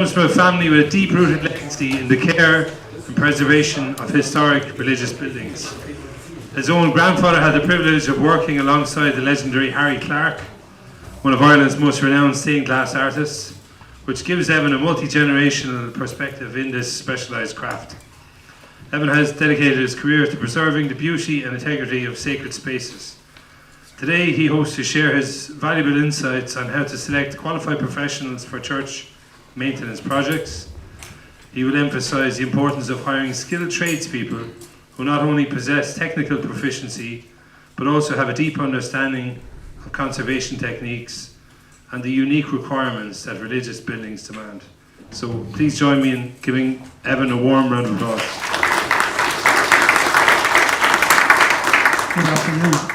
Comes from a family with a deep-rooted legacy in the care and preservation of historic religious buildings. His own grandfather had the privilege of working alongside the legendary Harry Clarke, one of Ireland's most renowned stained glass artists, which gives Evan a multi-generational perspective in this specialised craft. Evan has dedicated his career to preserving the beauty and integrity of sacred spaces. Today he hopes to share his valuable insights on how to select qualified professionals for church maintenance projects. He will emphasise the importance of hiring skilled tradespeople who not only possess technical proficiency but also have a deep understanding of conservation techniques and the unique requirements that religious buildings demand. So please join me in giving Evan a warm round of applause. Good afternoon.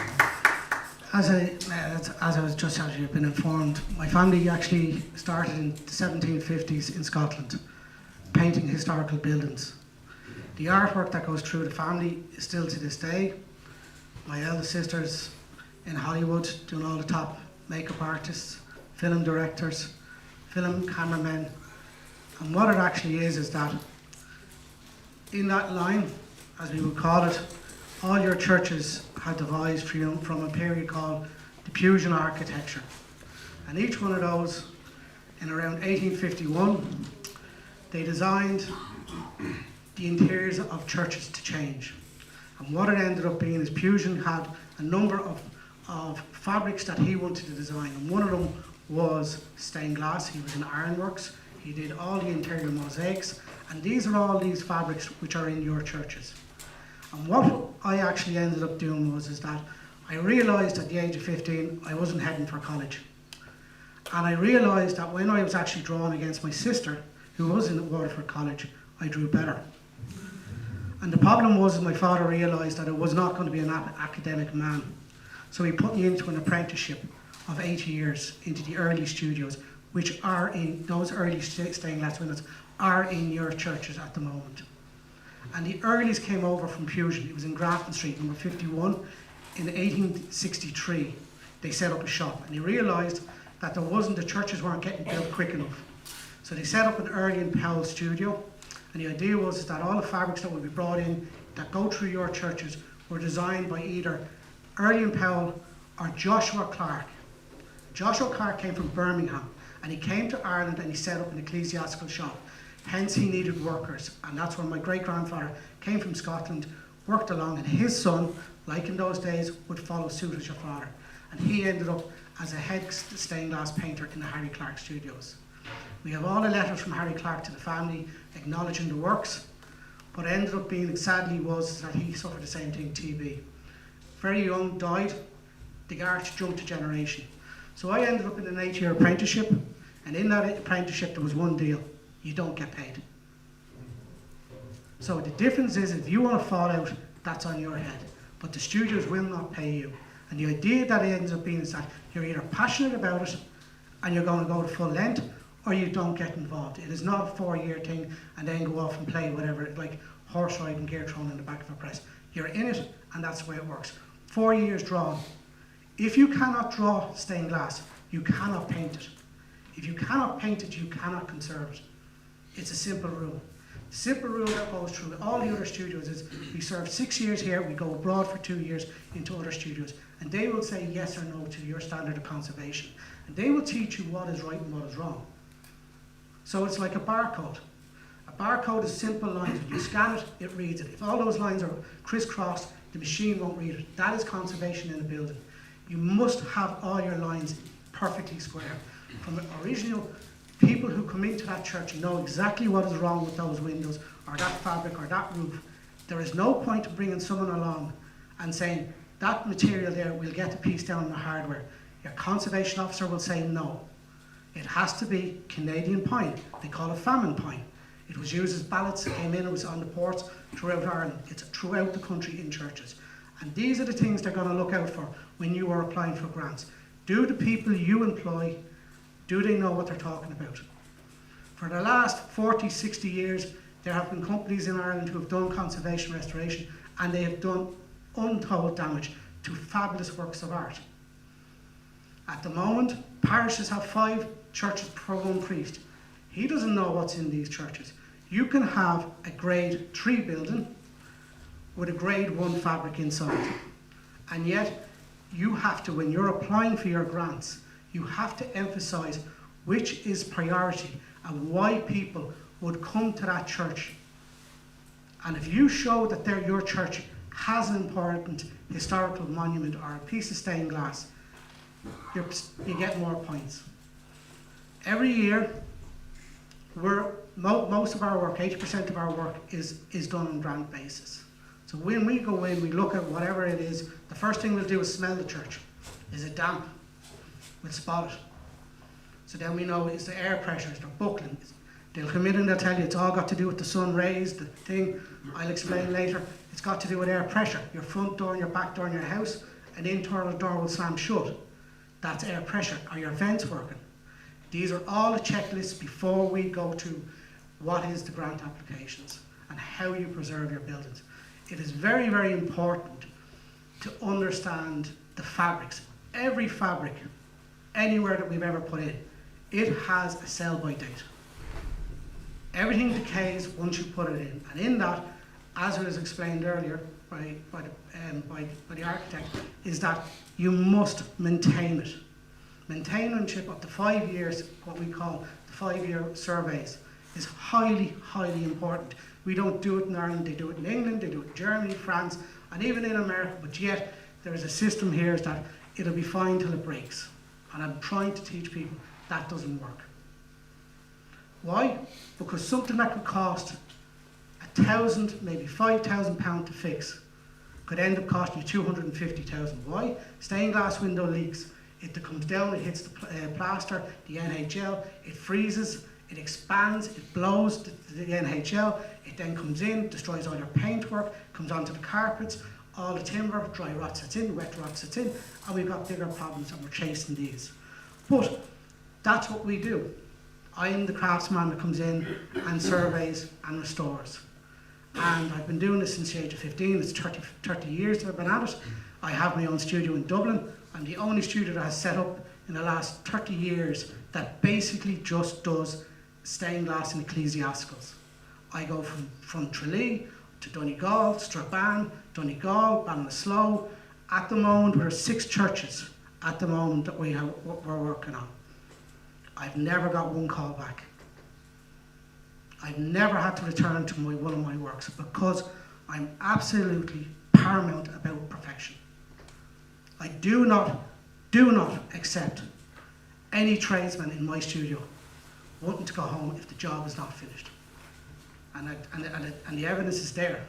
As I was just actually been informed, my family actually started in the 1750s in Scotland, painting historical buildings. The artwork that goes through the family is still to this day. My eldest sister's in Hollywood doing all the top makeup artists, film directors, film cameramen. And what it actually is that in that line, as we would call it, all your churches had devised from a period called diffusion architecture. And each one of those, in around 1851, they designed the interiors of churches to change. And what it ended up being is Fusion had a number of fabrics that he wanted to design. And one of them was stained glass. He was in ironworks. He did all the interior mosaics. And these are all these fabrics which are in your churches. And what I actually ended up doing was that I realised at the age of 15 I wasn't heading for college. And I realised that when I was actually drawn against my sister, who was in Waterford College, I drew better. And the problem was my father realised that I was not going to be an academic man. So he put me into an apprenticeship of 8 years into the early studios, which are in, those early stained glass windows are in your churches at the moment. And the earliest came over from Fusion. It was in Grafton Street, number 51. In 1863, they set up a shop, and they realised that the churches weren't getting built quick enough. So they set up an Early and Powell studio, and the idea was that all the fabrics that would be brought in that go through your churches were designed by either Early and Powell or Joshua Clarke. Joshua Clarke came from Birmingham, and he came to Ireland and he set up an ecclesiastical shop. Hence he needed workers, and that's where my great-grandfather came from Scotland, worked along, and his son, like in those days, would follow suit as your father. And he ended up as a head stained glass painter in the Harry Clarke studios. We have all the letters from Harry Clarke to the family acknowledging the works, but ended up being, sadly, was that he suffered the same thing, TB. Very young, died, the arch jumped a generation. So I ended up in an 8-year apprenticeship, and in that apprenticeship there was one deal: you don't get paid. So the difference is, if you want to fall out, that's on your head. But the studios will not pay you. And the idea that it ends up being is that you're either passionate about it and you're going to go to full length, or you don't get involved. It is not a 4-year thing and then go off and play whatever, like horse riding, gear thrown in the back of a press. You're in it, and that's the way it works. 4 years drawn. If you cannot draw stained glass, you cannot paint it. If you cannot paint it, you cannot conserve it. It's a simple rule. The simple rule that goes through all the other studios is we serve 6 years here, we go abroad for 2 years into other studios, and they will say yes or no to your standard of conservation. And they will teach you what is right and what is wrong. So it's like a barcode. A barcode is simple lines. When you scan it, it reads it. If all those lines are crisscrossed, the machine won't read it. That is conservation in a building. You must have all your lines perfectly square. From the original, people who come into that church know exactly what is wrong with those windows or that fabric or that roof. There is no point of bringing someone along and saying, that material there will get the piece down in the hardware. Your conservation officer will say no. It has to be Canadian pine. They call it famine pine. It was used as ballots. It came in, it was on the ports throughout Ireland. It's throughout the country in churches. And these are the things they're going to look out for when you are applying for grants. Do the people you employ, do they know what they're talking about? For the last 40, 60 years, there have been companies in Ireland who have done conservation restoration, and they have done untold damage to fabulous works of art. At the moment, parishes have 5 churches per 1 priest. He doesn't know what's in these churches. You can have a grade 3 building with a grade 1 fabric inside. And yet, you have to, when you're applying for your grants, you have to emphasise which is priority and why people would come to that church. And if you show that your church has an important historical monument or a piece of stained glass, you get more points. Every year, most of our work, 80% of our work is done on grant basis. So when we go in, we look at whatever it is, the first thing we'll do is smell the church. Is it damp? We'll spot it. So then we know it's the air pressure, it's the buckling. They'll come in and they'll tell you it's all got to do with the sun rays, the thing. I'll explain later. It's got to do with air pressure. Your front door and your back door in your house, an internal door will slam shut. That's air pressure. Are your vents working? These are all the checklists before we go to what is the grant applications and how you preserve your buildings. It is very, very important to understand the fabrics. Every fabric, anywhere that we've ever put in, it has a sell-by date. Everything decays once you put it in. And in that, as was explained earlier by the architect, is that you must maintain it. Maintenance up to 5 years, what we call the 5-year surveys, is highly, highly important. We don't do it in Ireland, they do it in England, they do it in Germany, France, and even in America, but yet there is a system here is that it'll be fine till it breaks. And I'm trying to teach people that doesn't work. Why? Because something that could cost £1,000, maybe £5,000 to fix, could end up costing you £250,000. Why? Stained glass window leaks. It comes down, it hits the plaster, the NHL, it freezes, it expands, it blows the NHL, it then comes in, destroys all your paintwork, comes onto the carpets, all the timber, dry rot sets in, wet rot sets in, and we've got bigger problems and we're chasing these. But that's what we do. I'm the craftsman that comes in and surveys and restores. And I've been doing this since the age of 15, it's 30 years that I've been at it. I have my own studio in Dublin. I'm the only studio that has set up in the last 30 years that basically just does stained glass and ecclesiasticals. I go from Tralee to Donegal, Strabane, Donegal, Ballinasloe. At the moment, there are 6 churches at the moment that we're working on. I've never got one call back. I've never had to return to one of my works because I'm absolutely paramount about perfection. I do not accept any tradesman in my studio wanting to go home if the job is not finished. And the evidence is there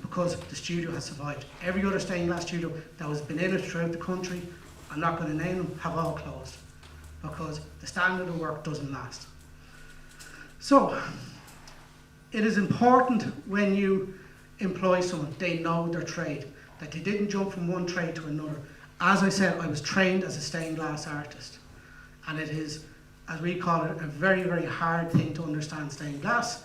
because the studio has survived. Every other stained glass studio that has been in it throughout the country, I'm not going to name them, have all closed because the standard of work doesn't last. So, it is important when you employ someone, they know their trade, that they didn't jump from one trade to another. As I said, I was trained as a stained glass artist, and it is, as we call it, a very, very hard thing to understand stained glass.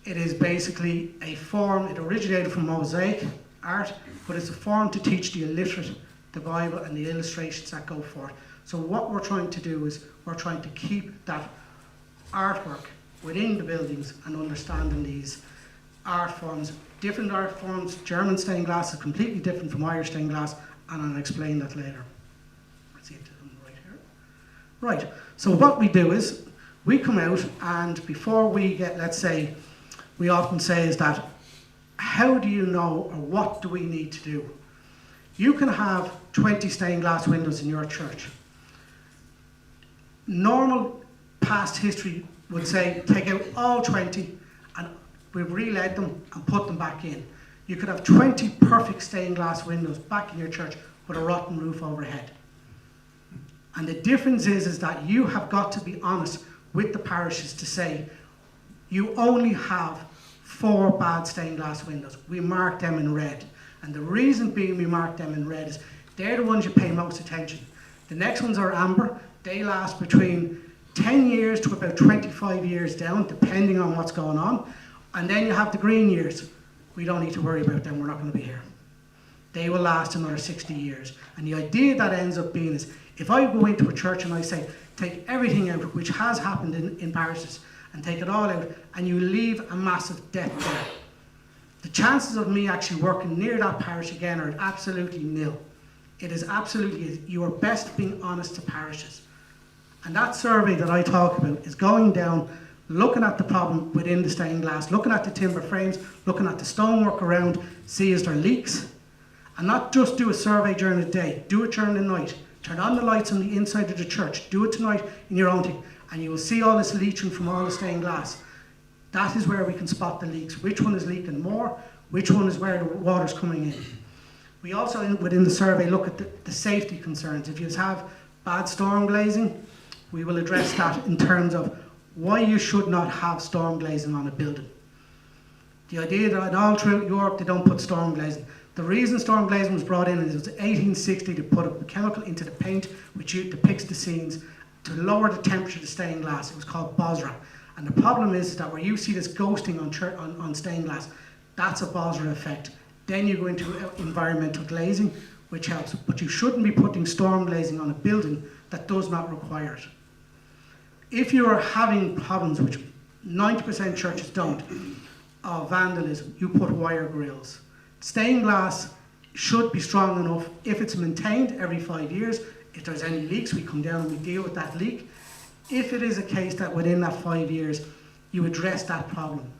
It is basically a form, it originated from mosaic art, but it's a form to teach the illiterate the Bible and the illustrations that go for it. So what we're trying to do is we're trying to keep that artwork within the buildings and understanding these art forms. Different art forms, German stained glass is completely different from Irish stained glass, and I'll explain that later. Let's see if I'm right here. Right, so what we do is we come out, and before we get, let's say, we often say is that, how do you know, or what do we need to do? You can have 20 stained glass windows in your church. Normal past history would say, take out all 20, and we've re-led them and put them back in. You could have 20 perfect stained glass windows back in your church with a rotten roof overhead. And the difference is that you have got to be honest with the parishes to say, you only have 4 bad stained glass windows. We mark them in red. And the reason being we mark them in red is they're the ones you pay most attention. The next ones are amber. They last between 10 years to about 25 years down, depending on what's going on. And then you have the green years. We don't need to worry about them, we're not going to be here. They will last another 60 years. And the idea that ends up being is, if I go into a church and I say, take everything out, which has happened in parishes, and take it all out, and you leave a massive debt there. The chances of me actually working near that parish again are absolutely nil. It is absolutely, you are best being honest to parishes. And that survey that I talk about is going down, looking at the problem within the stained glass, looking at the timber frames, looking at the stonework around, see is there leaks, and not just do a survey during the day, do it during the night. Turn on the lights on the inside of the church, do it tonight in your own thing, and you will see all this leaching from all the stained glass. That is where we can spot the leaks. Which one is leaking more, which one is where the water's coming in. We also, within the survey, look at the safety concerns. If you have bad storm glazing, we will address that in terms of why you should not have storm glazing on a building. The idea that all throughout Europe they don't put storm glazing. The reason storm glazing was brought in is it was 1860 to put a chemical into the paint which depicts the scenes to lower the temperature of the stained glass. It was called Bosra. And the problem is that where you see this ghosting on stained glass, that's a Bosra effect. Then you go into environmental glazing, which helps. But you shouldn't be putting storm glazing on a building that does not require it. If you are having problems, which 90% churches don't, of vandalism, you put wire grills. Stained glass should be strong enough if it's maintained every 5 years. If there's any leaks, we come down and we deal with that leak. If it is a case that within that 5 years, you address that problem.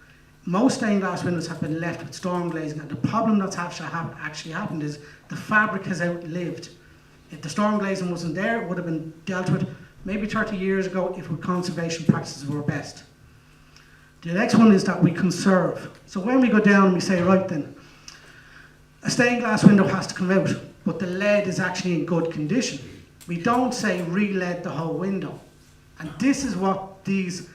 Most stained glass windows have been left with storm glazing, and the problem that's actually happened is the fabric has outlived. If the storm glazing wasn't there, it would have been dealt with maybe 30 years ago if conservation practices were best. The next one is that we conserve. So when we go down, we say, right then, a stained glass window has to come out, but the lead is actually in good condition. We don't say re-lead the whole window. And this is what these,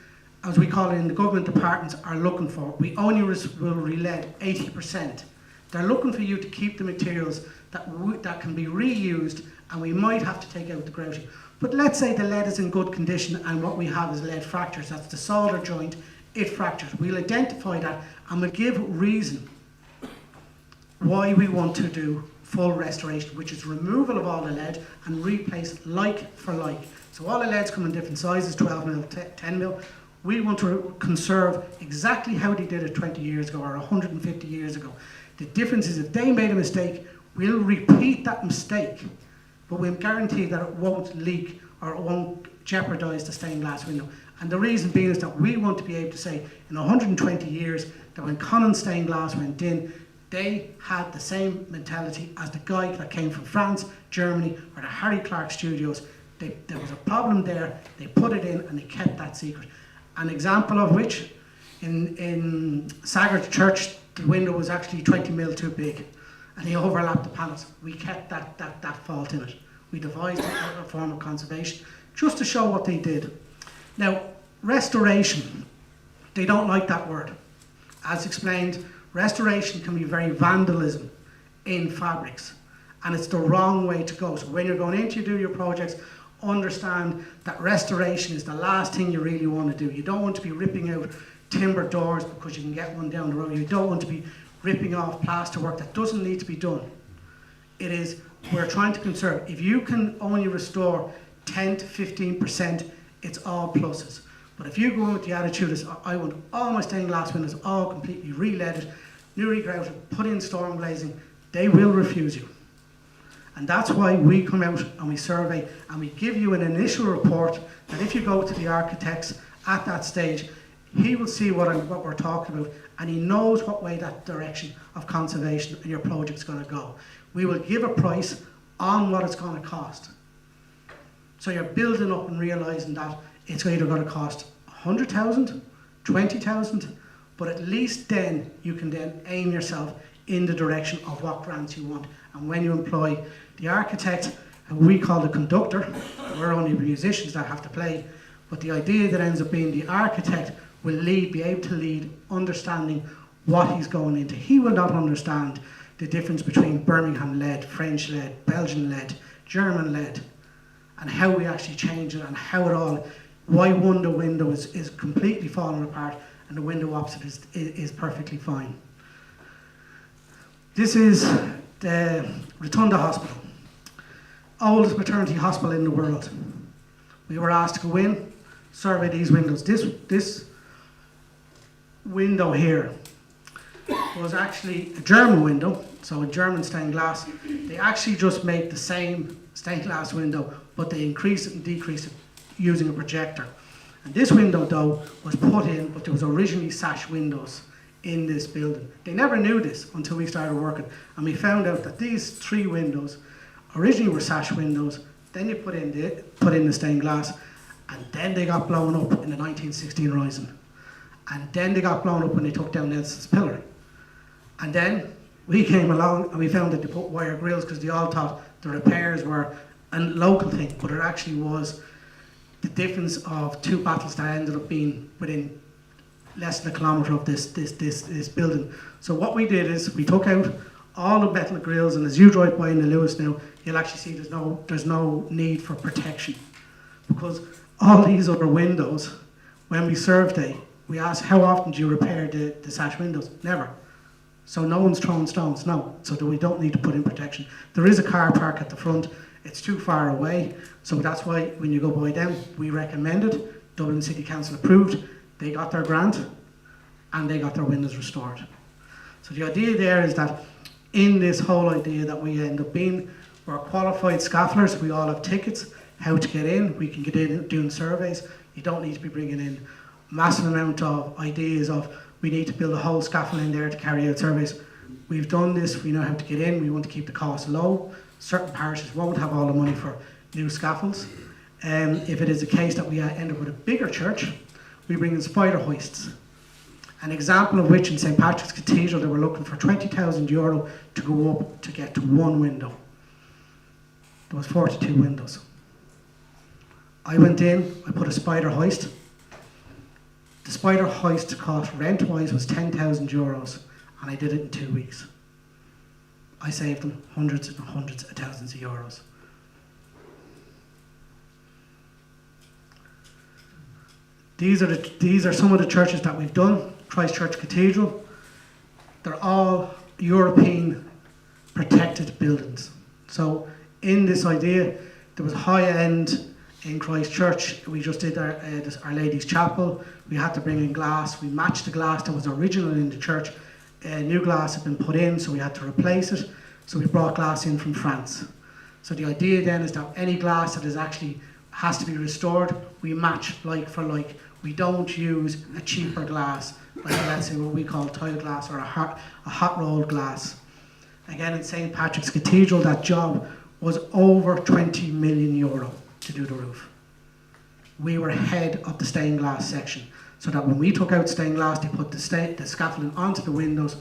as we call it in the government departments, are looking for. We only will re-lead 80%. They're looking for you to keep the materials that can be reused, and we might have to take out the grouting. But let's say the lead is in good condition and what we have is lead fractures. That's the solder joint, it fractures. We'll identify that and we'll give reason why we want to do full restoration, which is removal of all the lead and replace like for like. So all the leads come in different sizes, 12 mil, 10 mil. We want to conserve exactly how they did it 20 years ago or 150 years ago. The difference is if they made a mistake, we'll repeat that mistake, but we'll guarantee that it won't leak or it won't jeopardize the stained glass window. And the reason being is that we want to be able to say in 120 years that when Conan stained glass went in, they had the same mentality as the guy that came from France, Germany, or the Harry Clark studios. There was a problem there, they put it in and they kept that secret. An example of which, in Sagard Church, the window was actually 20 mil too big and they overlapped the panels. We kept that fault in it. We devised a form of conservation just to show what they did. Now, restoration, they don't like that word. As explained, restoration can be very vandalism in fabrics, and it's the wrong way to go. So when you're going in to do your projects, understand that restoration is the last thing you really want to do. You don't want to be ripping out timber doors because you can get one down the road. You don't want to be ripping off plaster work that doesn't need to be done. It is, we're trying to conserve. If you can only restore 10 to 15%, it's all pluses. But if you go in with the attitude is, I want all my stained glass windows all completely re-leaded, new regrouted, put in storm glazing, they will refuse you. And that's why we come out and we survey and we give you an initial report that if you go to the architects at that stage, he will see what we're talking about and he knows what way that direction of conservation and your project's going to go. We will give a price on what it's going to cost. So you're building up and realising that it's either going to cost 100,000, 20,000, but at least then you can then aim yourself in the direction of what grants you want. And when you employ the architect, who we call the conductor, we're only musicians that have to play, but the idea that ends up being the architect will lead, be able to lead, understanding what he's going into. He will not understand the difference between Birmingham lead, French lead, Belgian lead, German lead, and how we actually change it and how it all, why one window is completely falling apart and the window opposite is perfectly fine. This is the Rotunda Hospital, oldest maternity hospital in the world. We were asked to go in, survey these windows. This window here was actually a German window, so a German stained glass. They actually just make the same stained glass window, but they increase it and decrease it using a projector. And this window, though, was put in, but there was originally sash windows in this building. They never knew this until we started working, and we found out that these 3 windows originally were sash windows. Then you put in the stained glass, and then they got blown up in the 1916 Rising. And then they got blown up when they took down Nelson's pillar. And then we came along and we found that they put wire grills because they all thought the repairs were a local thing, but it actually was the difference of 2 battles that ended up being within less than a kilometre of this building. So what we did is we took out all the metal grills, and as you drive by in the Lewis now, you'll actually see there's no need for protection, because all these other windows, when we survey, we ask how often do you repair the sash windows? Never. So no one's throwing stones, no. So that we don't need to put in protection. There is a car park at the front. It's too far away, so that's why when you go by them, we recommended. Dublin City Council approved. They got their grant, and they got their windows restored. So the idea there is that in this whole idea that we end up being, we're qualified scaffolders. We all have tickets, how to get in. We can get in doing surveys. You don't need to be bringing in massive amount of ideas of we need to build a whole scaffold in there to carry out surveys. We've done this, we know how to get in, we want to keep the costs low. Certain parishes won't have all the money for new scaffolds. If it is a case that we end up with a bigger church, we bring in spider hoists. An example of which in St. Patrick's Cathedral, they were looking for €20,000 to go up to get to 1 window. There was 42 windows. I went in, I put a spider hoist. The spider hoist cost rent-wise was €10,000, and I did it in 2 weeks. I saved them hundreds and hundreds of thousands of euros. These are some of the churches that we've done. Christchurch Cathedral. They're all European protected buildings. So in this idea, there was high-end in Christchurch. We just did Our Lady's Chapel. We had to bring in glass. We matched the glass that was original in the church. New glass had been put in, so we had to replace it. So we brought glass in from France. So the idea then is that any glass that is actually has to be restored, we match like for like. We don't use a cheaper glass, like let's say what we call tile glass or a hot rolled glass. Again, in St. Patrick's Cathedral, that job was over €20 million to do the roof. We were head of the stained glass section, so that when we took out stained glass, they put the scaffolding onto the windows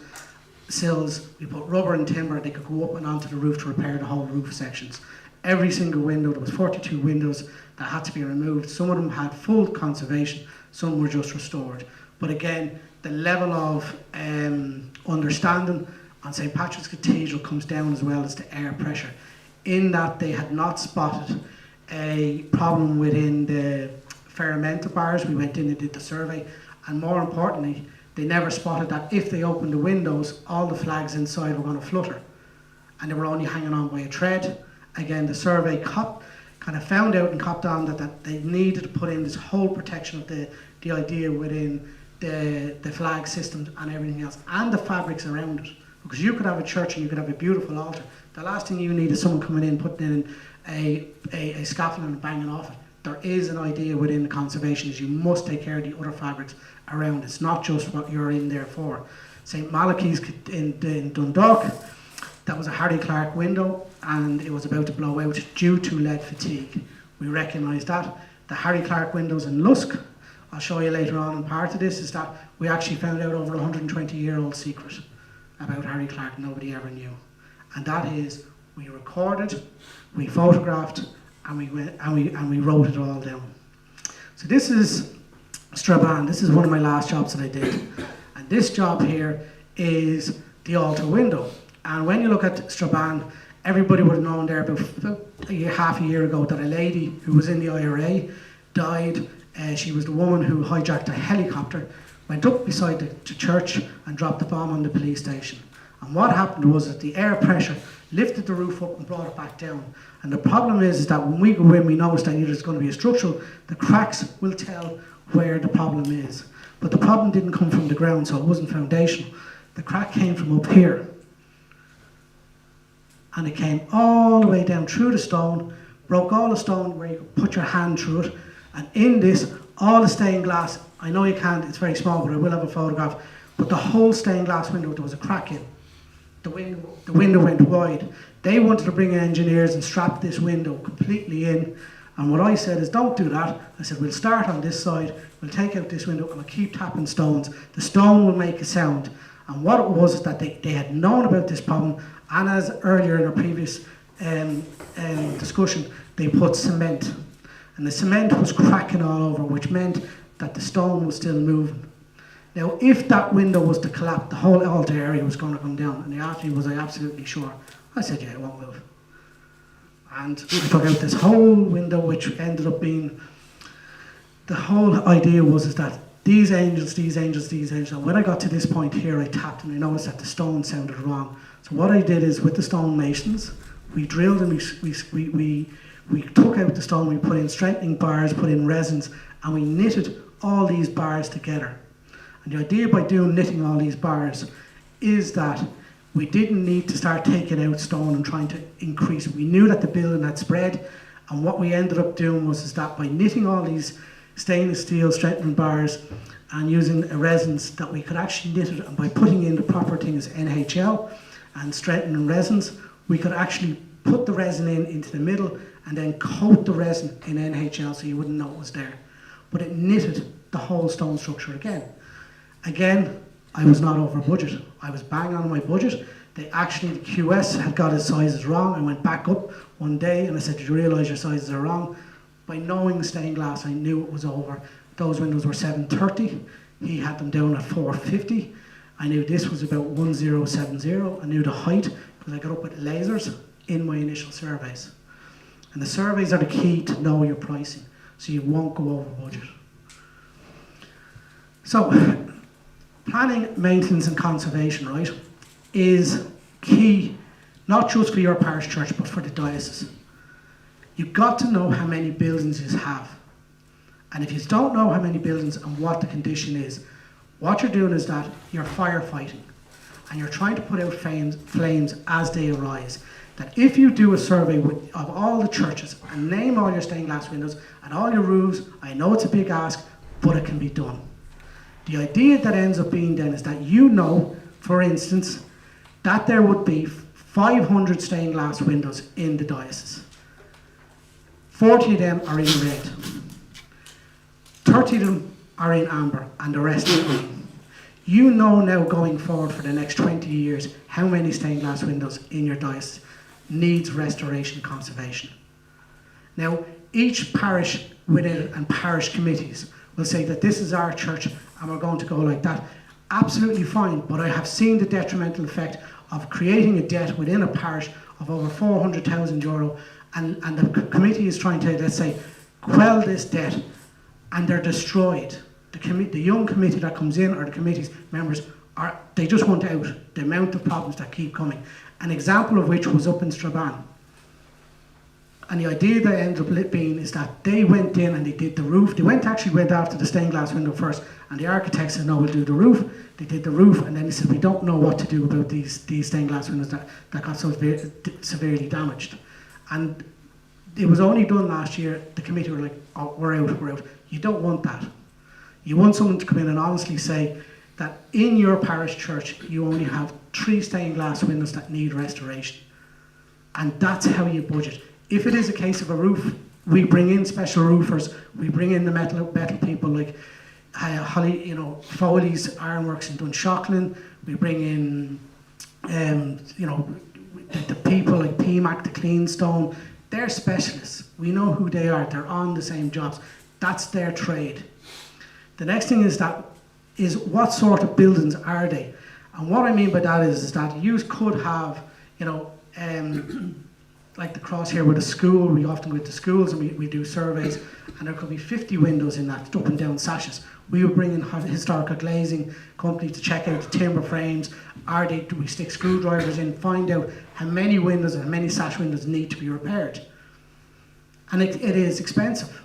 sills, we put rubber and timber, they could go up and onto the roof to repair the whole roof sections. Every single window, there was 42 windows that had to be removed. Some of them had full conservation, some were just restored. But again, the level of understanding on St. Patrick's Cathedral comes down as well as the air pressure, in that they had not spotted a problem within the fermental bars. We went in and did the survey, and more importantly, they never spotted that if they opened the windows, all the flags inside were going to flutter, and they were only hanging on by a thread. Again, the survey kind of found out and copped on that they needed to put in this whole protection of the idea within the flag systems and everything else, and the fabrics around it. Because you could have a church and you could have a beautiful altar. The last thing you need is someone coming in, putting in a scaffold and banging off it. There is an idea within the conservation is you must take care of the other fabrics around. It's not just what you're in there for. St. Malachy's in Dundalk, that was a Harry Clark window, and it was about to blow out due to lead fatigue. We recognised that. The Harry Clark windows in Lusk, I'll show you later on in part of this, is that we actually found out over a 120-year-old secret about Harry Clark nobody ever knew. And that is, we recorded, we photographed, and we wrote it all down. So this is Strabane. This is one of my last jobs that I did. And this job here is the altar window. And when you look at Strabane, everybody would have known there about half a year ago that a lady who was in the IRA died. She was the woman who hijacked a helicopter, went up beside the church and dropped the bomb on the police station. And what happened was that the air pressure lifted the roof up and brought it back down. And the problem is that when we go in, we notice that either it's going to be a structural, the cracks will tell where the problem is. But the problem didn't come from the ground, so it wasn't foundational. The crack came from up here. And it came all the way down through the stone, broke all the stone where you could put your hand through it. And in this, all the stained glass, I know you can't, it's very small, but I will have a photograph, but the whole stained glass window, there was a crack in. The window went wide. They wanted to bring in engineers and strap this window completely in. And what I said is, don't do that. I said, we'll start on this side, we'll take out this window, and we'll keep tapping stones. The stone will make a sound. And what it was is that they had known about this problem, and as earlier in our previous discussion, they put cement. And the cement was cracking all over, which meant that the stone was still moving. Now, if that window was to collapse, the whole altar area was going to come down. And they asked me, was I absolutely sure? I said, yeah, it won't move. And we took out this whole window, which ended up being, the whole idea was is that these angels, and when I got to this point here, I tapped and I noticed that the stone sounded wrong. So what I did is, with the stone masons, we drilled and we took out the stone, we put in strengthening bars, put in resins, and we knitted all these bars together. And the idea by knitting all these bars is that we didn't need to start taking out stone and trying to increase. We knew that the building had spread, and what we ended up doing was that by knitting all these stainless steel strengthening bars and using resins, that we could actually knit it, and by putting in the proper things, NHL and strengthening resins, we could actually put the resin into the middle and then coat the resin in NHL so you wouldn't know it was there. But it knitted the whole stone structure again. Again, I was not over budget. I was bang on my budget. The QS had got his sizes wrong. I went back up one day and I said, did you realise your sizes are wrong? By knowing stained glass, I knew it was over. Those windows were 730. He had them down at 450. I knew this was about 1070. I knew the height because I got up with lasers in my initial surveys. And the surveys are the key to know your pricing, so you won't go over budget. So, planning, maintenance and conservation, right, is key, not just for your parish church, but for the diocese. You've got to know how many buildings you have. And if you don't know how many buildings and what the condition is, what you're doing is that you're firefighting and you're trying to put out flames as they arise. That if you do a survey of all the churches and name all your stained glass windows and all your roofs, I know it's a big ask, but it can be done. The idea that ends up being then is that you know, for instance, that there would be 500 stained glass windows in the diocese. 40 of them are in red. 30 of them are in amber and the rest are green. You know now going forward for the next 20 years how many stained glass windows in your diocese needs restoration conservation. Now, each parish within it and parish committees will say that this is our church and we're going to go like that. Absolutely fine, but I have seen the detrimental effect of creating a debt within a parish of over €400,000 and the committee is trying to, let's say, quell this debt and they're destroyed. The young committee that comes in or the committee's members, they just want out the amount of problems that keep coming. An example of which was up in Strabane. And the idea that ended up being is that they went in and they did the roof. They went after the stained glass window first, and the architect said, no, we'll do the roof. They did the roof, and then they said, we don't know what to do about these stained glass windows that got so severely damaged. And it was only done last year. The committee were like, oh, we're out. You don't want that. You want someone to come in and honestly say that in your parish church, you only have 3 stained glass windows that need restoration. And that's how you budget. If it is a case of a roof, we bring in special roofers. We bring in the metal people like Holly, Foley's Ironworks in Dunshaughlin. We bring in, the people like PMAC, the Cleanstone. They're specialists. We know who they are. They're on the same jobs. That's their trade. The next thing is what sort of buildings are they? And what I mean by that is that you could have, like the cross here with a school, we often go into schools and we do surveys, and there could be 50 windows in that, up and down sashes. We would bring in historical glazing company to check out the timber frames. Do we stick screwdrivers in, find out how many windows and how many sash windows need to be repaired. And it is expensive.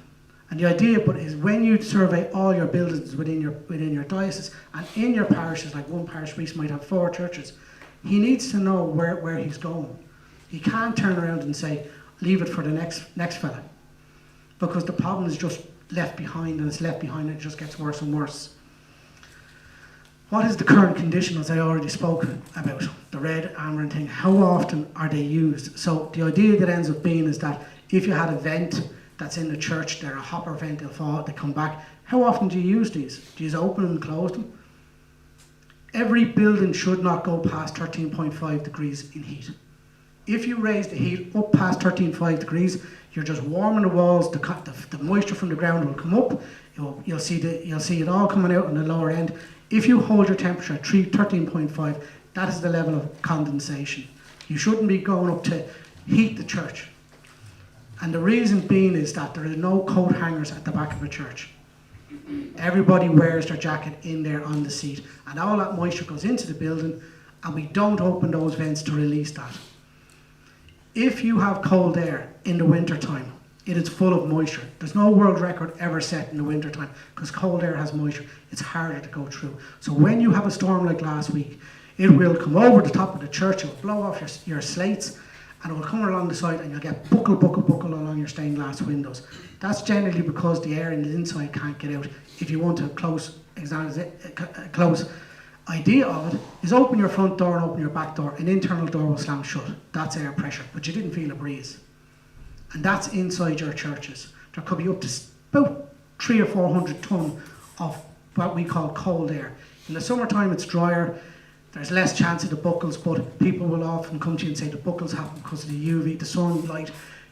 And the idea is when you survey all your buildings within your diocese, and in your parishes, like one parish priest might have 4 churches, he needs to know where he's going. He can't turn around and say, leave it for the next fella. Because the problem is just left behind, and it's left behind and it just gets worse and worse. What is the current condition, as I already spoke about? The red, amber and thing, how often are they used? So the idea that ends up being is that if you had a vent that's in the church, they're a hopper vent, they'll fall, they come back. How often do you use these? Do you open and close them? Every building should not go past 13.5 degrees in heat. If you raise the heat up past 13.5 degrees, you're just warming the walls, the moisture from the ground will come up, you'll see it all coming out on the lower end. If you hold your temperature at 13.5, that is the level of condensation. You shouldn't be going up to heat the church. And the reason being is that there are no coat hangers at the back of a church. Everybody wears their jacket in there on the seat, and all that moisture goes into the building, and we don't open those vents to release that. If you have cold air in the winter time, it is full of moisture. There's no world record ever set in the winter time because cold air has moisture. It's harder to go through. So when you have a storm like last week, it will come over the top of the church, it will blow off your slates, and it will come along the side, and you'll get buckle along your stained glass windows. That's generally because the air in the inside can't get out. If you want a close idea of it, is open your front door and open your back door, an internal door will slam shut. That's air pressure, but you didn't feel a breeze. And that's inside your churches. There could be up to about 300 or 400 tonne of what we call cold air. In the summertime it's drier, there's less chance of the buckles, but people will often come to you and say the buckles happen because of the UV, the sunlight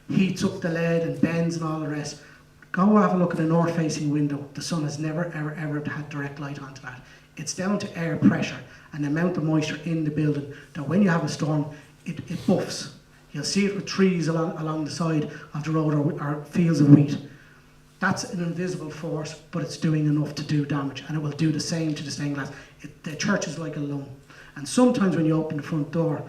heats up the lead and bends and all the rest. Go have a look at a north-facing window. The sun has never, ever had direct light onto that. It's down to air pressure and the amount of moisture in the building that when you have a storm, it buffs. You'll see it with trees along the side of the road or fields of wheat. That's an invisible force, but it's doing enough to do damage, and it will do the same to the stained glass. The church is like a lung. And sometimes when you open the front door,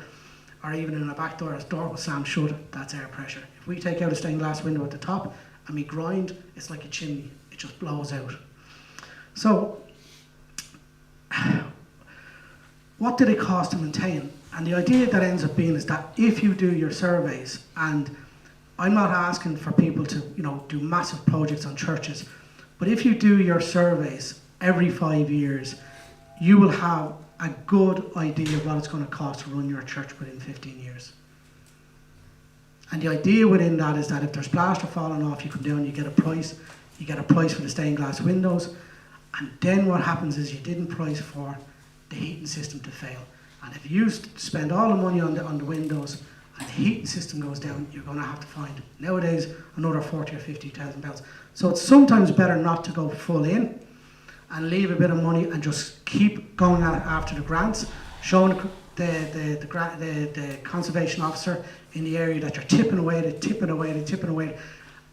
or even in a back door, the door will slam shut, that's air pressure. If we take out a stained glass window at the top and we grind, it's like a chimney. It just blows out. So, what did it cost to maintain? And the idea that ends up being is that if you do your surveys, and I'm not asking for people to, do massive projects on churches, but if you do your surveys every 5 years, you will have a good idea of what it's going to cost to run your church within 15 years. And the idea within that is that if there's plaster falling off, you come down, you get a price for the stained glass windows, and then what happens is you didn't price for the heating system to fail. And if you spend all the money on the windows and the heating system goes down, you're going to have to find nowadays another 40 or 50,000 pounds. So it's sometimes better not to go full in and leave a bit of money and just keep going after the grants, showing the conservation officer in the area that you're tipping away,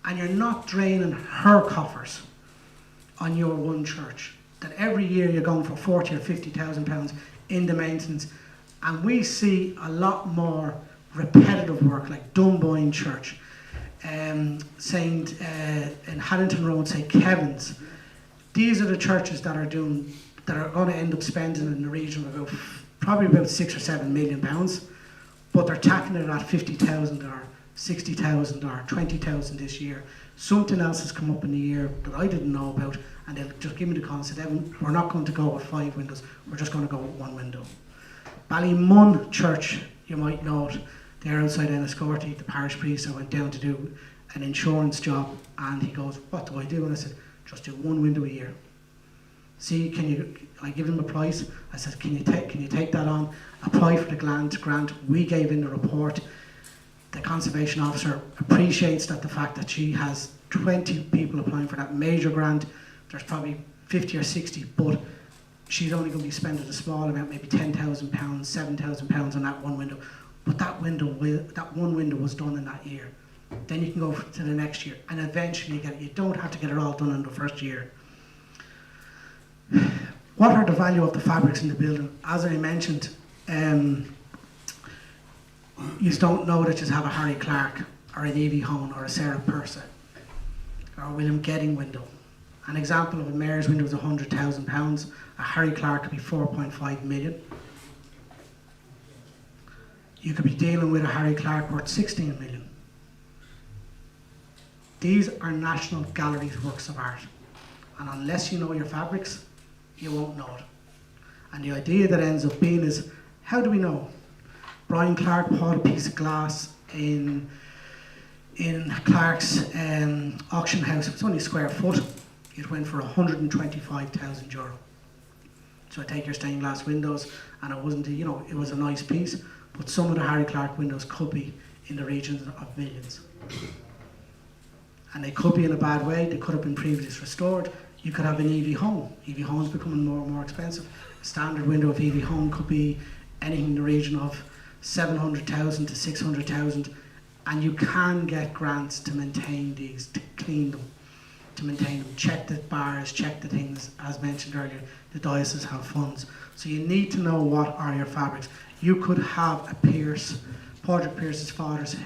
and you're not draining her coffers on your one church. That every year you're going for 40 or 50,000 pounds in the maintenance, and we see a lot more repetitive work like Dunboyne Church, Saint in Haddington Road, St Kevin's. These are the churches that are going to end up spending in the region of probably about 6 or 7 million pounds, but they're tackling it at 50,000 or 60,000 or 20,000 this year. Something else has come up in the year that I didn't know about, and they'll just give me the concept, we're not going to go with 5 windows, we're just going to go with 1 window. Ballymun Church, you might know it, they're outside Enniscorthy, the parish priest, I went down to do an insurance job, and he goes, what do I do? And I said, just do 1 window a year. See, I give him a price, I said, can you take that on, apply for the grant, we gave in the report. The conservation officer appreciates the fact that she has 20 people applying for that major grant. There's probably 50 or 60, but she's only going to be spending a small amount, maybe £10,000, £7,000 on that 1 window. but that one window was done in that year. Then you can go to the next year, and eventually you don't have to get it all done in the first year. What are the value of the fabrics in the building? As I mentioned, you don't know that you have a Harry Clark or an Evie Hone or a Sarah Purser or a William Gedding window. An example of a mayor's window is £100,000. A Harry Clark could be 4.5 million. You could be dealing with a Harry Clark worth 16 million. These are National Gallery's works of art. And unless you know your fabrics, you won't know it. And the idea that ends up being is, how do we know? Brian Clark bought a piece of glass in Clark's auction house. It was only a square foot. It went for €125,000. So I take your stained glass windows, and it wasn't, it was a nice piece, but some of the Harry Clark windows could be in the regions of millions. And they could be in a bad way. They could have been previously restored. You could have an Evie Home. Evie Home's becoming more and more expensive. A standard window of Evie Home could be anything in the region of 700,000 to 600,000, and you can get grants to maintain these, to clean them, to maintain them. Check the bars, check the things. As mentioned earlier, the Diocese have funds. So you need to know what are your fabrics. You could have a Pierce, Padraig Pierce's father's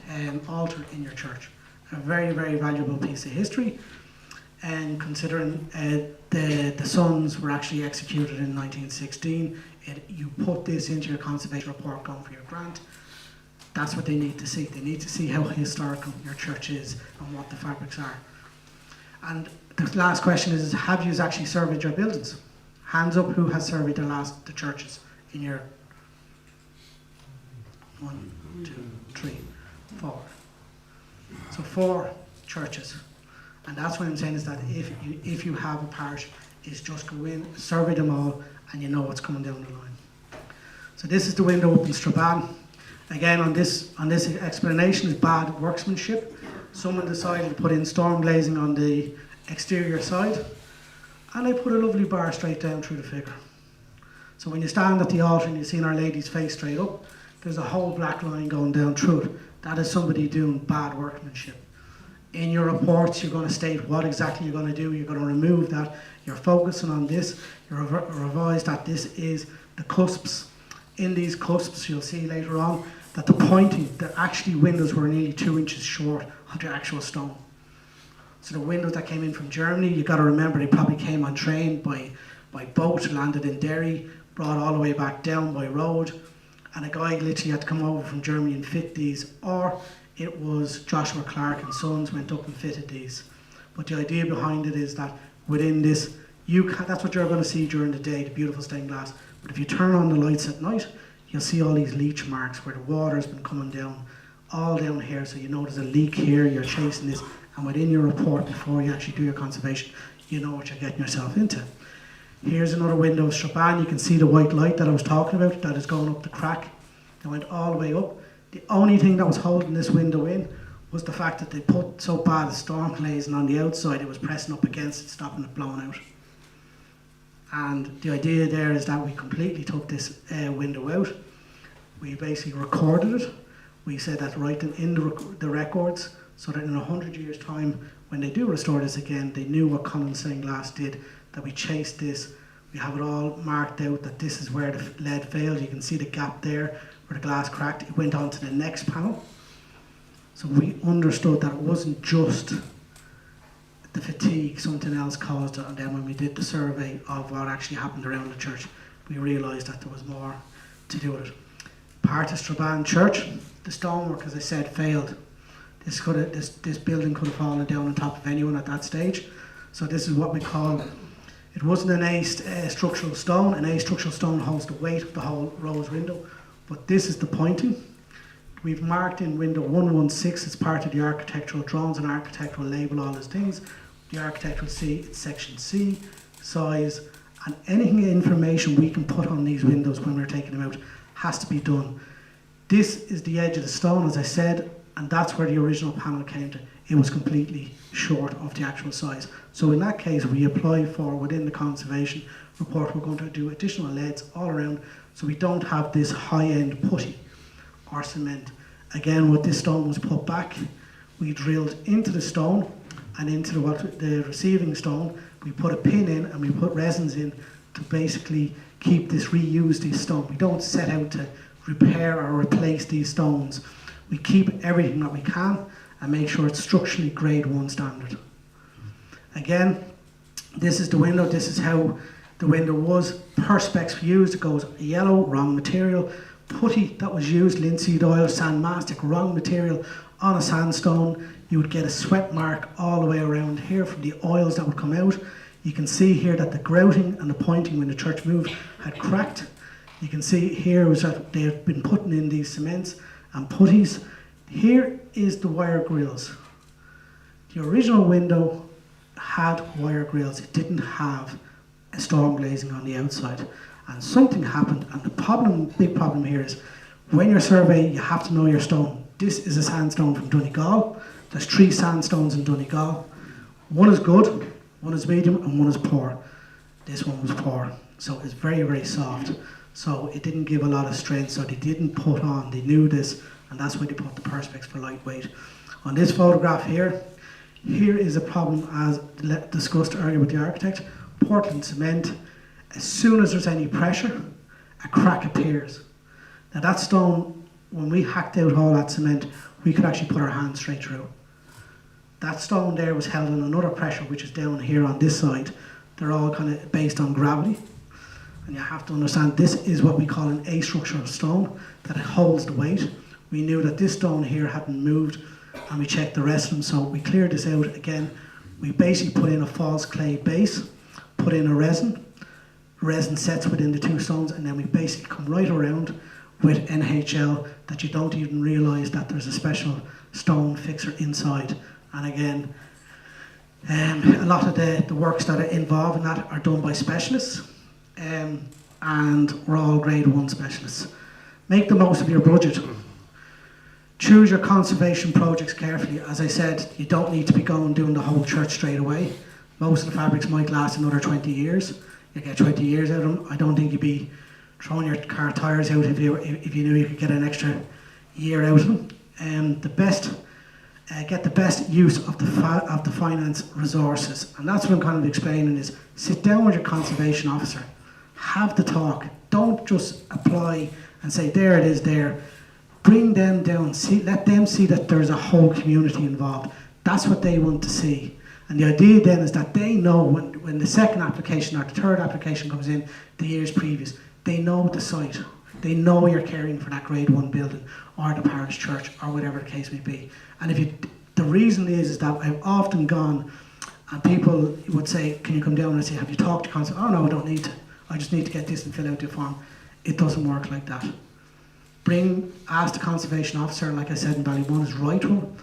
altar in your church. A very, very valuable piece of history, and considering the sons were actually executed in 1916, you put this into your conservation report going for your grant. That's what they need to see. They need to see how historical your church is and what the fabrics are. And the last question is, have you actually surveyed your buildings? Hands up who has surveyed the churches in your 1, 2, 3, 4. So 4 churches. And that's what I'm saying, is that if you have a parish, is just go in, survey them all, and you know what's coming down the line. So this is the window up in Strabane. Again, on this explanation is bad workmanship. Someone decided to put in storm glazing on the exterior side, and they put a lovely bar straight down through the figure. So when you stand at the altar and you've seen Our Lady's face straight up, there's a whole black line going down through it. That is somebody doing bad workmanship. In your reports, you're going to state what exactly you're going to do. You're going to remove that. You're focusing on this. You revise that this is the cusps. In these cusps, you'll see later on that the pointing, the actually windows were nearly 2 inches short of the actual stone. So the windows that came in from Germany, you've got to remember they probably came on train by boat, landed in Derry, brought all the way back down by road, and a guy literally had to come over from Germany and fit these, or it was Joshua Clark and Sons went up and fitted these. But the idea behind it is that within this, that's what you're going to see during the day, the beautiful stained glass. But if you turn on the lights at night, you'll see all these leach marks where the water's been coming down, all down here. So you know there's a leak here, you're chasing this, and within your report, before you actually do your conservation, you know what you're getting yourself into. Here's another window of Strabane. You can see the white light that I was talking about that is going up the crack. It went all the way up. The only thing that was holding this window in was the fact that they put so bad a storm glazing on the outside, it was pressing up against it, stopping it blowing out. And the idea there is that we completely took this window out. We basically recorded it. We said that right in the records, so that in 100 years' time, when they do restore this again, they knew what common stained glass did, that we chased this. We have it all marked out that this is where the lead failed. You can see the gap there where the glass cracked. It went on to the next panel. So we understood that it wasn't just the fatigue, something else caused it. And then when we did the survey of what actually happened around the church, we realised that there was more to do with it. Part of Strabane Church, the stonework, as I said, failed. This building could have fallen down on top of anyone at that stage. So this is what we call, it wasn't an A-structural stone. An A-structural stone holds the weight of the whole rose window. But this is the pointing. We've marked in window 116 as part of the architectural drawings, and architect will label all his things. The architect will see it's section C, size, and anything information we can put on these windows when we're taking them out has to be done. This is the edge of the stone, as I said, and that's where the original panel came to. It was completely short of the actual size. So in that case, we apply for, within the conservation report, we're going to do additional leads all around, so we don't have this high-end putty or cement. Again, with this stone was put back, we drilled into the stone and into the receiving stone. We put a pin in and we put resins in to basically reuse these stones. We don't set out to repair or replace these stones. We keep everything that we can and make sure it's structurally grade 1 standard. Again, this is the window. This is how the window was. Perspex used, it goes yellow, wrong material. Putty that was used, linseed oil, sand mastic, wrong material on a sandstone. You would get a sweat mark all the way around here from the oils that would come out. You can see here that the grouting and the pointing when the church moved had cracked. You can see here was that they had been putting in these cements and putties. Here is the wire grills. The original window had wire grills. It didn't have a storm glazing on the outside. And something happened, and the big problem here is when you're surveying, you have to know your stone. This is a sandstone from Donegal. There's 3 sandstones in Donegal. One is good, one is medium, and one is poor. This one was poor, so it's very, very soft. So it didn't give a lot of strength, so they didn't put on, they knew this, and that's why they put the Perspex for lightweight. On this photograph here is a problem as discussed earlier with the architect. Portland cement, as soon as there's any pressure, a crack appears. Now that stone, when we hacked out all that cement, we could actually put our hand straight through. That stone there was held in another pressure, which is down here on this side. They're all kind of based on gravity. And you have to understand, this is what we call an astructural stone, that it holds the weight. We knew that this stone here hadn't moved, and we checked the rest of them, so we cleared this out again. We basically put in a false clay base, put in a resin. Resin sets within the 2 stones, and then we basically come right around with NHL that you don't even realise that there's a special stone fixer inside. And again, a lot of the works that are involved in that are done by specialists, and we're all grade 1 specialists. Make the most of your budget. Choose your conservation projects carefully. As I said, you don't need to be doing the whole church straight away. Most of the fabrics might last another 20 years. You get 20 years out of them. I don't think you'd be throwing your car tyres out if you knew you could get an extra year out of them. Get the best use of the finance resources, and that's what I'm kind of explaining is sit down with your conservation officer, have the talk. Don't just apply and say there it is there. Bring them down. Let them see that there's a whole community involved. That's what they want to see. And the idea then is that they know when the second application or the third application comes in the years previous, they know the site. They know you're caring for that grade 1 building or the parish church or whatever the case may be. And the reason is that I've often gone and people would say, can you come down and I say, have you talked to council? Oh no, I don't need to. I just need to get this and fill out the form. It doesn't work like that. Ask the conservation officer, like I said in Ballymun, is right one,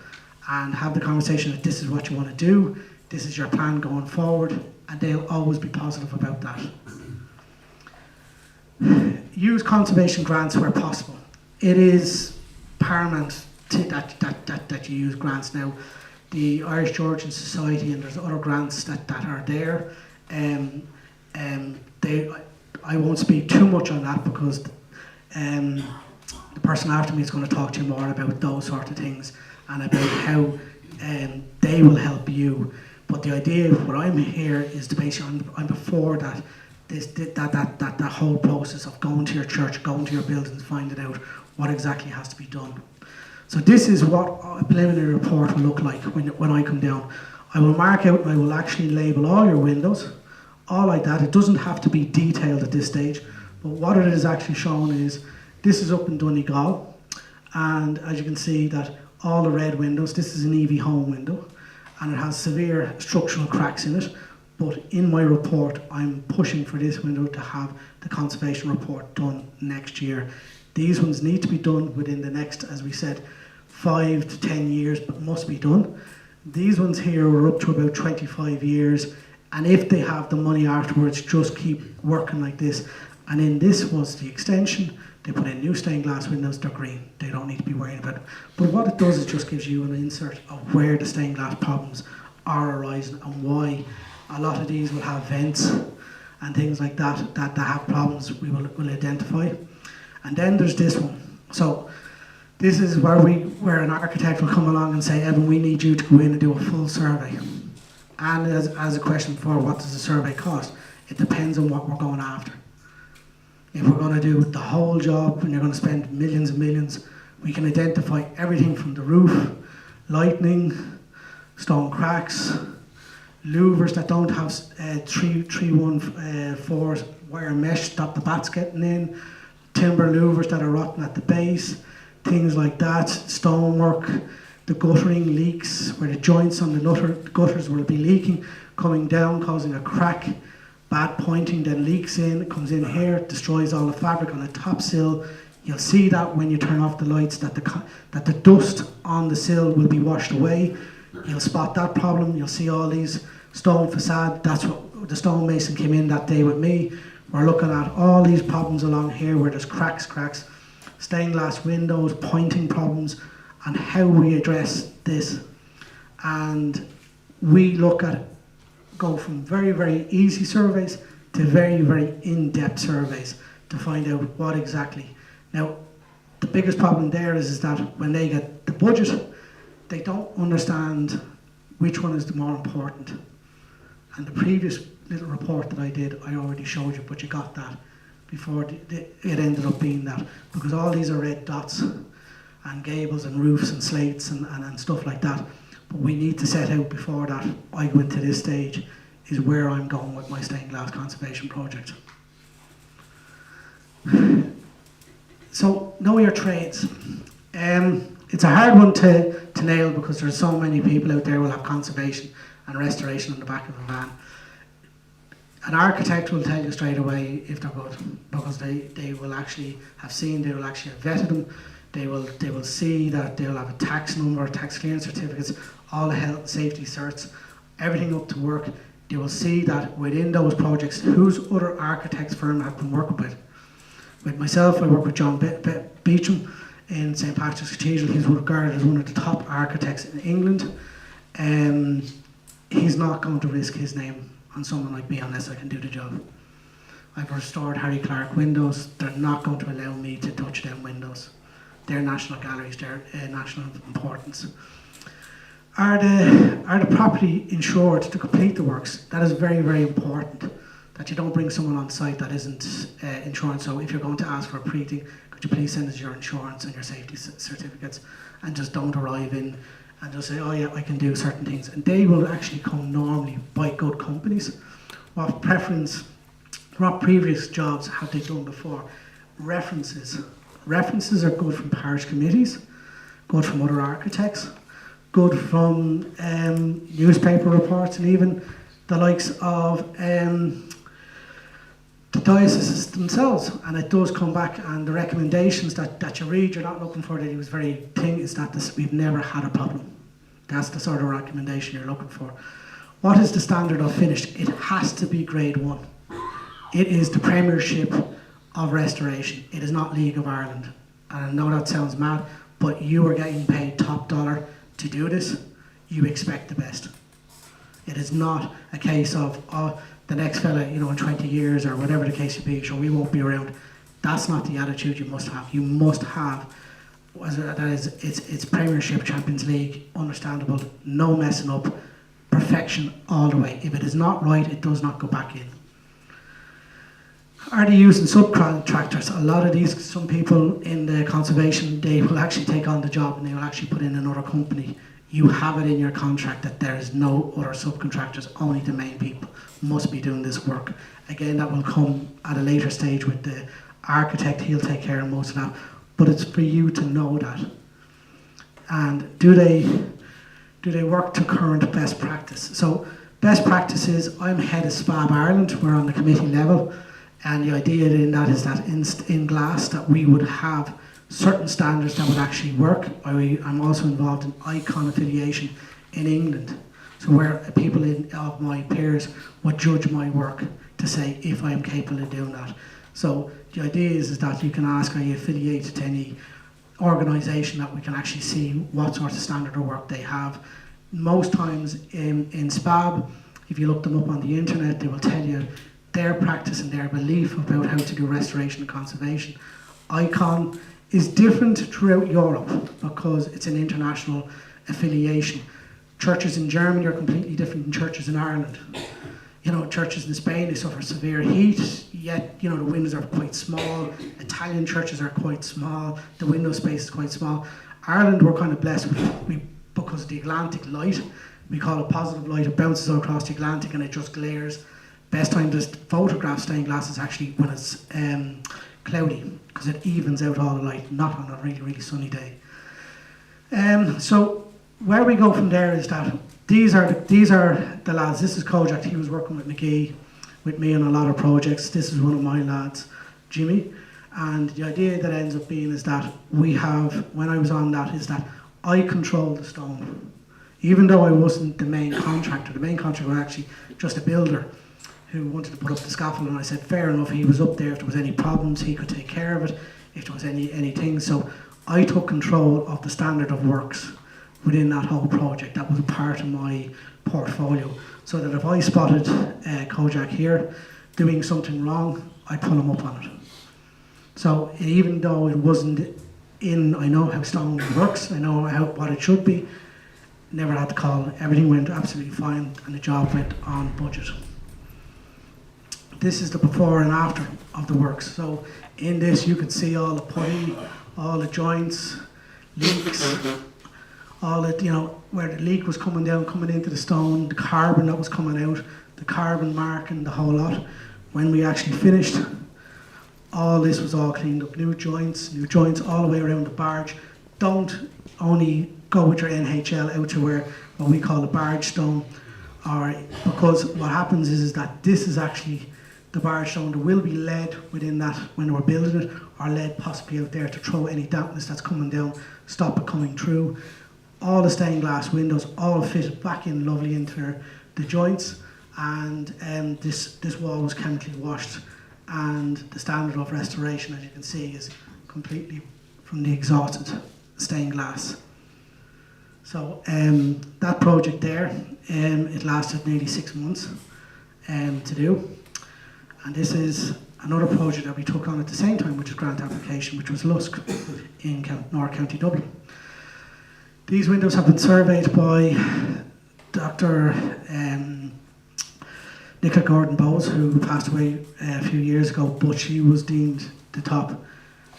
and have the conversation that this is what you want to do, this is your plan going forward, and they'll always be positive about that. Use conservation grants where possible. It is paramount that you use grants now. The Irish Georgian Society and there's other grants that are there. I won't speak too much on that because the person after me is going to talk to you more about those sort of things and about how they will help you. But the idea of what I'm here is to basically, I'm before that that whole process of going to your church, going to your buildings, finding out what exactly has to be done. So this is what a preliminary report will look like when I come down. I will mark out and I will actually label all your windows, all like that. It doesn't have to be detailed at this stage, but what it is actually showing is this is up in Donegal, and as you can see that all the red windows, this is an EV home window, and it has severe structural cracks in it. But in my report, I'm pushing for this window to have the conservation report done next year. These ones need to be done within the next, as we said, 5 to 10 years, but must be done. These ones here are up to about 25 years, and if they have the money afterwards, just keep working like this. And in this was the extension. They put in new stained glass windows, they're green. They don't need to be worried about it. But what it does is just gives you an insert of where the stained glass problems are arising and why a lot of these will have vents and things like that have problems we will identify. And then there's this one. So This is where an architect will come along and say, Evan, we need you to go in and do a full survey. And as a question before, what does the survey cost? It depends on what we're going after. If we're going to do the whole job and you're going to spend millions and millions, we can identify everything from the roof, lightning, stone cracks, louvers that don't have 314 wire mesh to stop the bats getting in, timber louvers that are rotten at the base, things like that, stonework, the guttering leaks where the joints on the gutters will be leaking, coming down, causing a crack, bad pointing, then leaks in, it comes in here, it destroys all the fabric on the top sill. You'll see that when you turn off the lights, that the dust on the sill will be washed away. You'll spot that problem. You'll see all these stone facade. That's what the stonemason came in that day with me. We're looking at all these problems along here where there's cracks, stained glass windows, pointing problems, and how we address this. And we look at go from very, very easy surveys to very, very in-depth surveys to find out what exactly. Now, the biggest problem there is that when they get the budget, they don't understand which one is the more important. And the previous little report that I did, I already showed you, but you got that before it ended up being that. Because all these are red dots and gables and roofs and slates and stuff like that. But we need to set out before that I go into this stage is where I'm going with my stained glass conservation project. So, know your trades. It's a hard one to nail because there's so many people out there who will have conservation and restoration on the back of a van. An architect will tell you straight away if they're good, because they will actually have seen, they will actually have vetted them, they will see that they'll have a tax number, tax clearance certificates, all the health and safety certs, everything up to work. They will see that within those projects, whose other architects firm have been working with. With myself, I work with John Beecham in St. Patrick's Cathedral. He's regarded as one of the top architects in England. He's not going to risk his name on someone like me unless I can do the job. I've restored Harry Clark windows. They're not going to allow me to touch them windows. They're national galleries, they're national importance. Are the property insured to complete the works? That is very, very important, that you don't bring someone on site that isn't insured. So if you're going to ask for a pre-thing, could you please send us your insurance and your safety certificates, and just don't arrive in and just say, oh yeah, I can do certain things. And they will actually come normally by good companies. What previous jobs have they done before? References. References are good from parish committees, good from other architects, good from newspaper reports, and even the likes of the dioceses themselves. And it does come back, and the recommendations that you read, you're not looking for that he was very thing, is that we've never had a problem. That's the sort of recommendation you're looking for. What is the standard of finished? It has to be grade 1. It is the Premiership of restoration. It is not League of Ireland. And I know that sounds mad, but you are getting paid top dollar to do this. You expect the best. It is not a case of, oh, the next fella, in 20 years or whatever the case may be, sure, we won't be around. That's not the attitude you must have. You must have, it's Premiership, Champions League, understandable, no messing up, perfection all the way. If it is not right, it does not go back in. Are they using subcontractors? A lot of some people in the conservation, they will actually take on the job and they will actually put in another company. You have it in your contract that there is no other subcontractors, only the main people must be doing this work. Again, that will come at a later stage with the architect. He'll take care of most of that, but it's for you to know that. And do they work to current best practice? So best practices, I'm head of SPAB Ireland, we're on the committee level, and the idea in that is that in glass that we would have certain standards that would actually work. I'm also involved in ICON affiliation in England, so where people of my peers would judge my work to say if I am capable of doing that. So the idea is that you can ask, are you affiliated to any organisation that we can actually see what sort of standard of work they have. Most times in SPAB, if you look them up on the internet, they will tell you their practice and their belief about how to do restoration and conservation. ICON is different throughout Europe because it's an international affiliation. Churches in Germany are completely different than churches in Ireland. You know, churches in Spain, they suffer severe heat, yet, you know, the windows are quite small. Italian churches are quite small. The window space is quite small. Ireland, we're kind of blessed because of the Atlantic light. We call it positive light. It bounces all across the Atlantic and it just glares. Best time to photograph stained glass is actually when it's cloudy, because it evens out all the light, not on a really, really sunny day. So where we go from there is that these are the lads. This is Kojak. He was working with McGee, with me on a lot of projects. This is one of my lads, Jimmy. And the idea that ends up being is that we have, when I was on that, is that I control the stone. Even though I wasn't the main contractor was actually just a builder who wanted to put up the scaffold, and I said, fair enough, he was up there. If there was any problems, he could take care of it. If there was anything. So I took control of the standard of works within that whole project. That was a part of my portfolio. So that if I spotted Kojak here doing something wrong, I'd pull him up on it. So even though it wasn't in, I know how stone works, I know what it should be, never had to call. Everything went absolutely fine and the job went on budget. This is the before and after of the works. So in this you can see all the putty, all the joints, leaks, all the, you know, where the leak was coming down, coming into the stone, the carbon that was coming out, the carbon marking, the whole lot. When we actually finished, all this was all cleaned up. New joints all the way around the barge. Don't only go with your NHL out to where what we call a barge stone, or because what happens is that this is actually the barge stone. There will be lead within that when we're building it, or lead possibly out there to throw any dampness that's coming down, stop it coming through. All the stained glass windows all fitted back in lovely into the joints, and this wall was chemically washed, and the standard of restoration, as you can see, is completely from the exhausted stained glass. So that project there, it lasted nearly 6 months to do. And this is another project that we took on at the same time, which is grant application, which was Lusk in North County Dublin. These windows have been surveyed by Dr. Nicola Gordon-Bowes, who passed away a few years ago, but she was deemed the top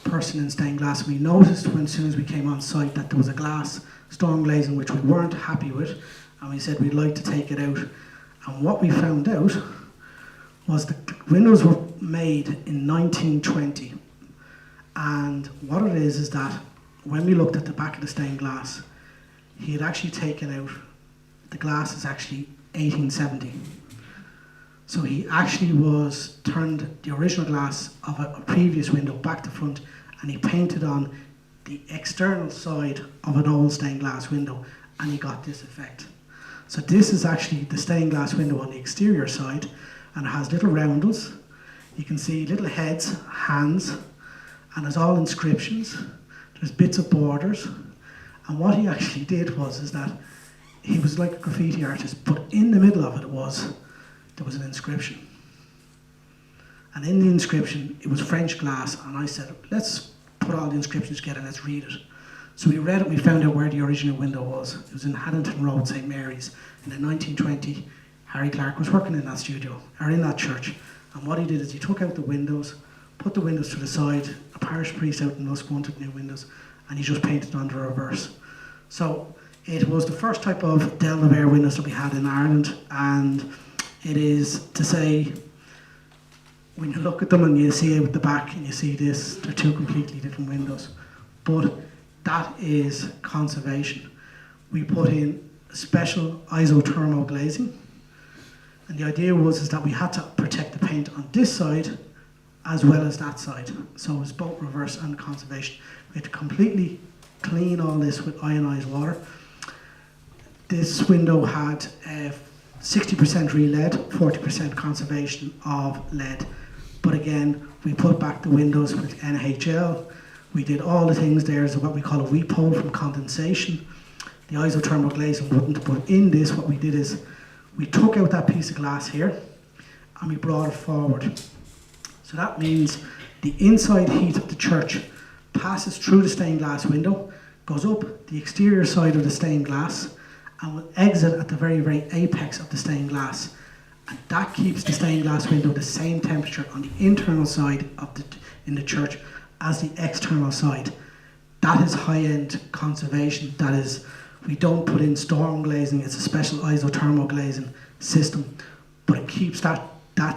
person in stained glass. We noticed as soon as we came on site that there was a glass storm glazing which we weren't happy with, and we said we'd like to take it out. And what we found out was the windows were made in 1920, and what it is that when we looked at the back of the stained glass, he had actually taken out, the glass is actually 1870. So he actually was turned the original glass of a previous window back to front, and he painted on the external side of an old stained glass window, and he got this effect. So this is actually the stained glass window on the exterior side, and it has little roundels. You can see little heads, hands, and there's all inscriptions. There's bits of borders. And what he actually did was that he was like a graffiti artist, but in the middle of it there was an inscription. And in the inscription, it was French glass, and I said, let's put all the inscriptions together and let's read it. So we read it, and we found out where the original window was. It was in Haddington Road, St. Mary's. And in 1920, Harry Clark was working in that studio, or in that church. And what he did is he took out the windows, put the windows to the side. A parish priest out in Lusk wanted new windows, and he just painted on the reverse. So it was the first type of delve of air windows that we had in Ireland, and it is to say, when you look at them and you see out the back and you see this, they're two completely different windows. But that is conservation. We put in special isothermal glazing, and the idea was that we had to protect the paint on this side as well as that side. So it was both reverse and conservation. We had to completely clean all this with ionized water. This window had 60% re-lead, 40% conservation of lead. But again, we put back the windows with NHL. We did all the things there, so what we call a weep-hole from condensation. The isothermal glazing wouldn't, but in this, what we did is we took out that piece of glass here and we brought it forward. So that means the inside heat of the church passes through the stained glass window, goes up the exterior side of the stained glass, and will exit at the very, very apex of the stained glass. And that keeps the stained glass window the same temperature on the internal side in the church as the external side. That is high-end conservation. That is, we don't put in storm glazing. It's a special isothermal glazing system, but it keeps that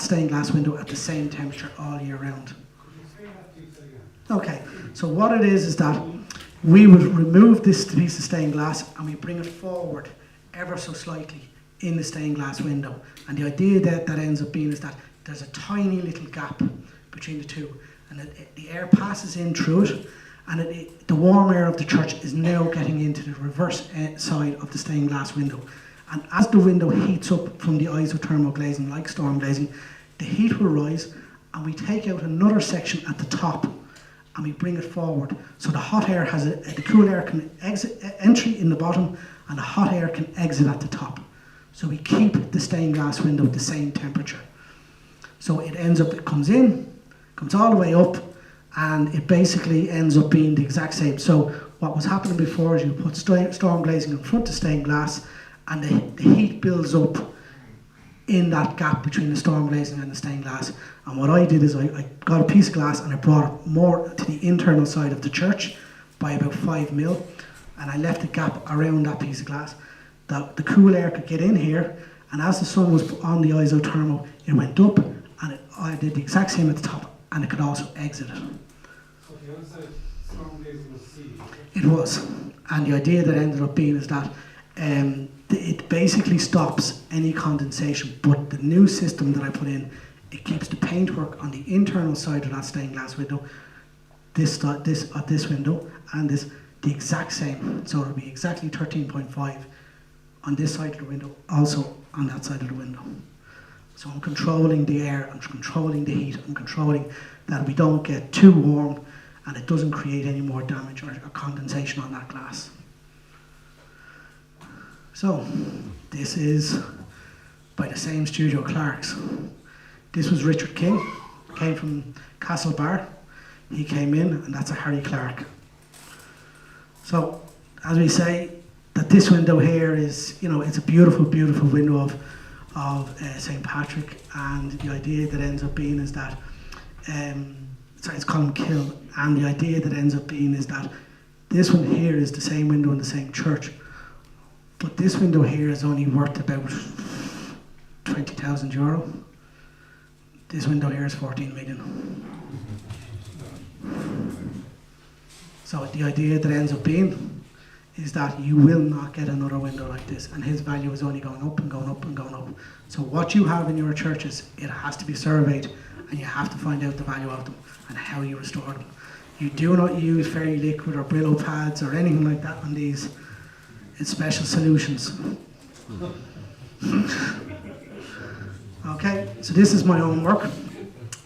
stained glass window at the same temperature all year round. Okay, so what it is that we would remove this piece of stained glass and we bring it forward ever so slightly in the stained glass window. And the idea that ends up being is that there's a tiny little gap between the two, and the air passes in through it, and the warm air of the church is now getting into the reverse side of the stained glass window. And as the window heats up from the isothermal glazing, like storm glazing, the heat will rise, and we take out another section at the top and we bring it forward. So the hot air the cool air can entry in the bottom, and the hot air can exit at the top. So we keep the stained glass window at the same temperature. So it comes all the way up, and it basically ends up being the exact same. So what was happening before is you put storm glazing in front of stained glass, and the heat builds up in that gap between the storm glazing and the stained glass. And what I did is I got a piece of glass and I brought it more to the internal side of the church by about 5 mil, and I left a gap around that piece of glass that the cool air could get in here, and as the sun was on the isothermal, it went up, and I did the exact same at the top, and it could also exit it. So the outside storm glazing was sealed? It was, and the idea that ended up being is that it basically stops any condensation, but the new system that I put in, it keeps the paintwork on the internal side of that stained glass window, this window, and this the exact same. So it'll be exactly 13.5 on this side of the window, also on that side of the window. So I'm controlling the air, I'm controlling the heat, I'm controlling that we don't get too warm and it doesn't create any more damage or condensation on that glass. So this is by the same studio, Clark's. This was Richard King, came from Castlebar. He came in, and that's a Harry Clark. So, as we say, that this window here is, it's a beautiful, beautiful window of St. Patrick, and the idea that ends up being is that, it's Columkill, and the idea that ends up being is that this one here is the same window in the same church, but this window here is only worth about €20,000. This window here is 14 million. So the idea that ends up being is that you will not get another window like this, and his value is only going up and going up and going up. So what you have in your churches, it has to be surveyed, and you have to find out the value of them and how you restore them. You do not use fairy liquid or Brillo pads or anything like that on these. It's special solutions. Okay, so this is my own work.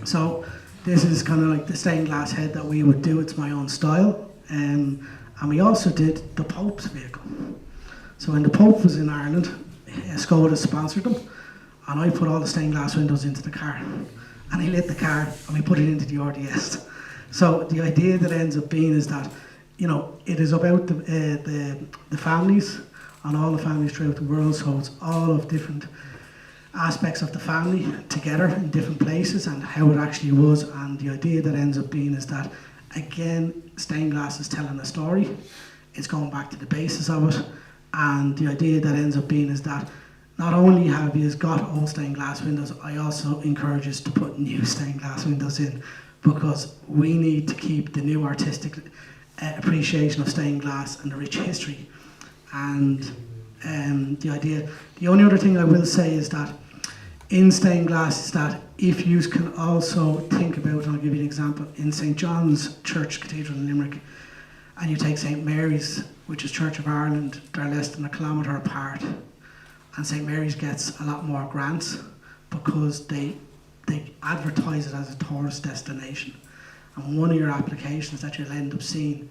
So this is kind of like the stained glass head that we would do. It's my own style. And we also did the Pope's vehicle. So when the Pope was in Ireland, Skoda sponsored them, and I put all the stained glass windows into the car. And he lit the car, and we put it into the RDS. So the idea that ends up being is that, it is about the families, and all the families throughout the world. So it's all of different aspects of the family together in different places and how it actually was. And the idea that ends up being is that, again, stained glass is telling a story. It's going back to the basis of it. And the idea that ends up being is that not only have you got old stained glass windows, I also encourage us to put new stained glass windows in, because we need to keep the new artistic appreciation of stained glass and the rich history. And the only other thing I will say is that in stained glass is that if you can also think about, and I'll give you an example, in St. John's Church Cathedral in Limerick, and you take St. Mary's, which is Church of Ireland, they're less than a kilometre apart, and St. Mary's gets a lot more grants because they advertise it as a tourist destination. And one of your applications that you'll end up seeing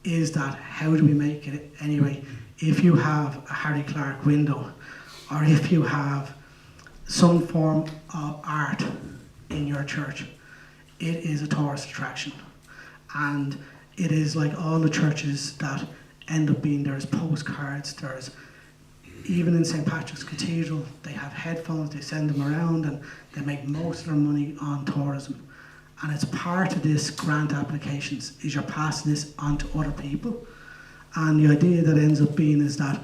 is that, how do we make it anyway? If you have a Harry Clark window, or if you have some form of art in your church, it is a tourist attraction. And It is like all the churches that end up being, there's postcards, there's, even in St. Patrick's Cathedral, they have headphones, they send them around, and they make most of their money on tourism. And it's part of this grant applications, is you're passing this on to other people. And the idea that ends up being is that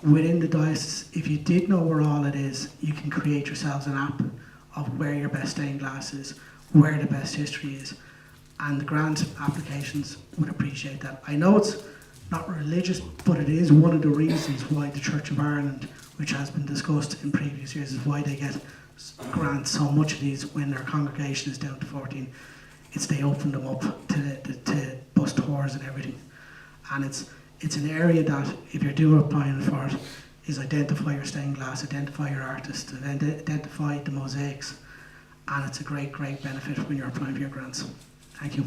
within the diocese, if you did know where all it is, you can create yourselves an app of where your best stained glass is, where the best history is. And the grant applications would appreciate that. I know it's not religious, but it is one of the reasons why the Church of Ireland, which has been discussed in previous years, is why they get grants so much of these when their congregation is down to 14. It's they open them up to bus tours and everything. And it's an area that, if you're doing applying for it, is identify your stained glass, identify your artist, identify the mosaics. And it's a great, great benefit when you're applying for your grants. Thank you.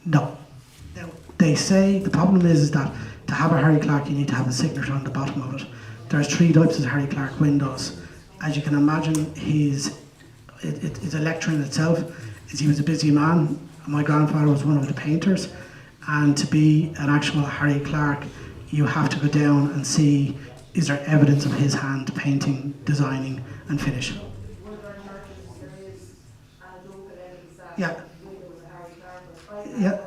No. They say the problem is that to have a Harry Clark, you need to have a signature on the bottom of it. There's 3 types of Harry Clark windows. As you can imagine, it's a lecture in itself. He was a busy man. My grandfather was one of the painters, and to be an actual Harry Clark, you have to go down and see, is there evidence of his hand painting, designing, and finish. Yeah. Yeah.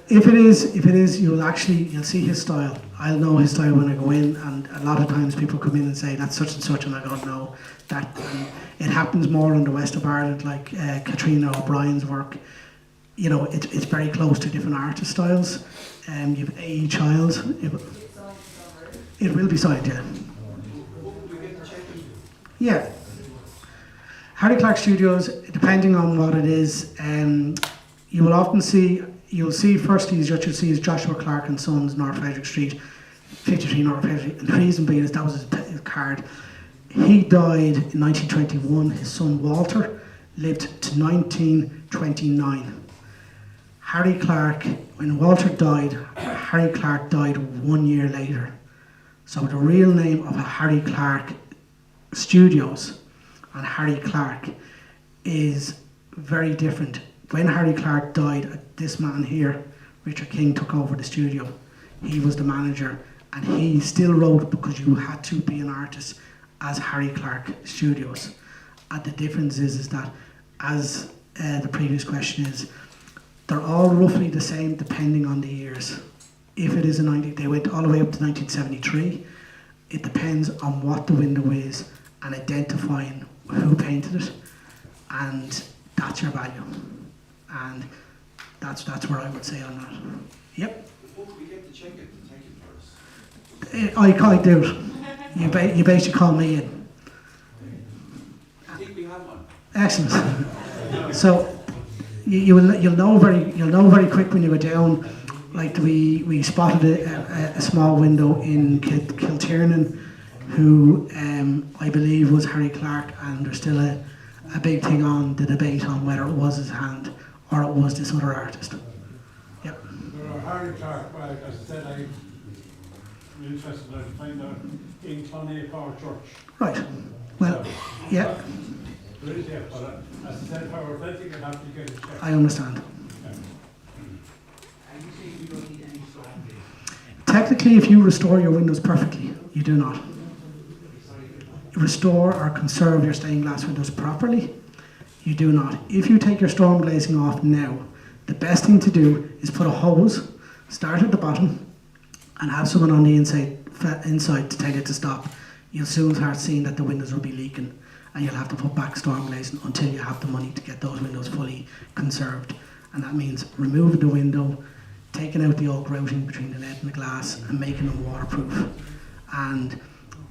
If it is, you'll see his style. I'll know his style when I go in, and a lot of times people come in and say that's such and such, and I don't know that. It happens more in the west of Ireland, like Katrina O'Brien's work. You know, it's very close to different artist styles. You've A. Childs. It will be signed, yeah. Yeah. Harry Clark Studios, depending on what it is, you will often see. You'll see firstly, what you'll see is Joshua Clark and Sons, North Frederick Street, 53 North Frederick Street. And the reason being is that was his card. He died in 1921. His son Walter lived to 1929. Harry Clark, when Walter died, Harry Clark died 1 year later. So the real name of a Harry Clark Studios and Harry Clark is very different. When Harry Clark died, this man here, Richard King, took over the studio. He was the manager, and he still wrote because you had to be an artist as Harry Clark Studios. And the difference is that, as the previous question is, they're all roughly the same depending on the years. If it is a 90, they went all the way up to 1973. It depends on what the window is and identifying who painted it, and that's your value. And that's where I would say on that. Yep. Before we get to check it, take it for us. I do it. You basically call me in. I think we have one. Excellent. So you'll know very quick when you go down. Like we spotted a small window in Kiltiernan, who I believe was Harry Clark, and there's still a big thing on the debate on whether it was his hand or it was this other artist. Yep. There are Harry Clark, well, as I said, I'm interested to find out in Clonakar Church. Right. Well, yeah. There is, yeah, but as I said, for authentic, you have to get it checked. I understand. Yeah. And you say you don't need any storm gate? Technically, if you restore your windows perfectly, you do not. Restore or conserve your stained glass windows properly, you do not. If you take your storm glazing off now, the best thing to do is put a hose, start at the bottom, and have someone on the inside to tell it to stop. You'll soon start seeing that the windows will be leaking, and you'll have to put back storm glazing until you have the money to get those windows fully conserved. And that means removing the window, taking out the old grouting between the lead and the glass, and making them waterproof.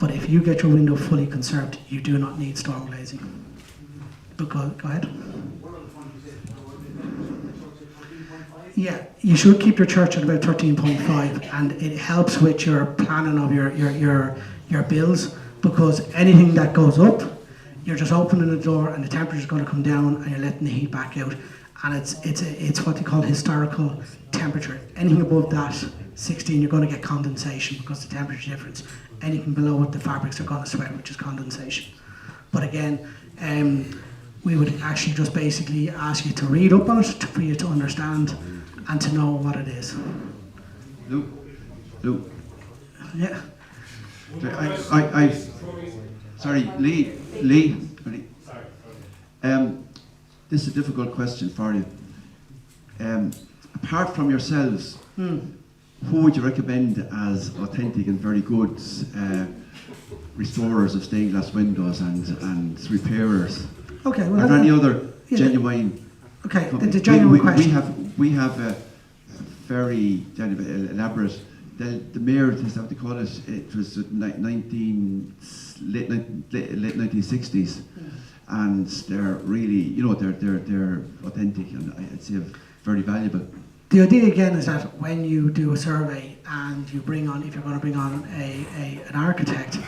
But if you get your window fully conserved, you do not need storm glazing. Go ahead. Yeah, you should keep your church at about 13.5, and it helps with your planning of your bills, because anything that goes up, You're just opening the door and the temperature's going to come down and you're letting the heat back out. And it's what they call historical temperature. Anything above that 16, you're going to get condensation because the temperature difference. Anything below it, the fabrics are going to sweat, which is condensation. But again, we would actually just basically ask you to read up on it for you to understand and to know what it is. Lou. Yeah. Sorry, Lee. This is a difficult question for you. Apart from yourselves, who would you recommend as authentic and very good restorers of stained glass windows and repairers? Okay. Well, are there any other genuine? Okay, the genuine question. We have a very elaborate. The mayor, is that what they call it? It was late 1960s, and they're really, they're authentic, and I'd say very valuable. The idea again is that when you do a survey and you bring on, if you're going to bring on an architect,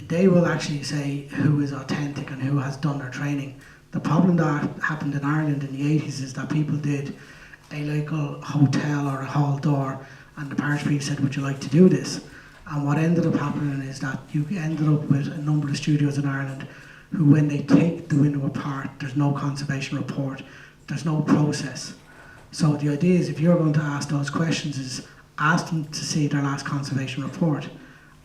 they will actually say who is authentic and who has done their training. The problem that happened in Ireland in the 80s is that people did a local hotel or a hall door, and the parish priest said, would you like to do this? And what ended up happening is that you ended up with a number of studios in Ireland who, when they take the window apart, there's no conservation report, there's no process. So the idea is, if you're going to ask those questions, is ask them to see their last conservation report.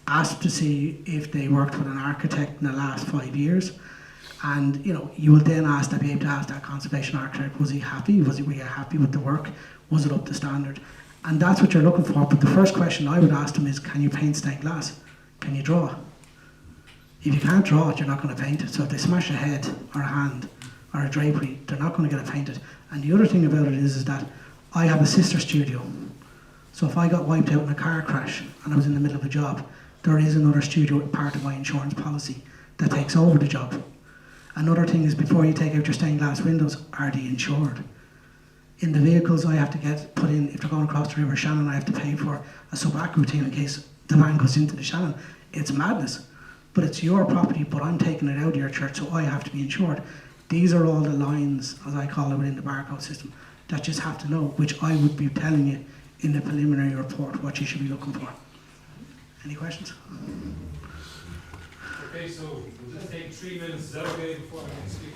Ask them to see if they worked with an architect in the last 5 years. And you will then be able to ask that conservation architect, was he happy? Were you happy with the work? Was it up to standard? And that's what you're looking for. But the first question I would ask them is, can you paint stained glass? Can you draw? If you can't draw it, you're not going to paint it. So if they smash a head or a hand or a drapery, they're not going to get it painted. And the other thing about it is that I have a sister studio. So if I got wiped out in a car crash and I was in the middle of a job, there is another studio, part of my insurance policy, that takes over the job. Another thing is, before you take out your stained glass windows, are they insured? In the vehicles I have to get put in, if they're going across the River Shannon, I have to pay for a sub-act routine in case the van goes into the Shannon. It's madness. But it's your property, but I'm taking it out of your church, so I have to be insured. These are all the lines, as I call it, within the barcode system, that you just have to know, which I would be telling you in the preliminary report what you should be looking for. Any questions? Okay, so we'll just take 3 minutes. Is that okay before I can speak?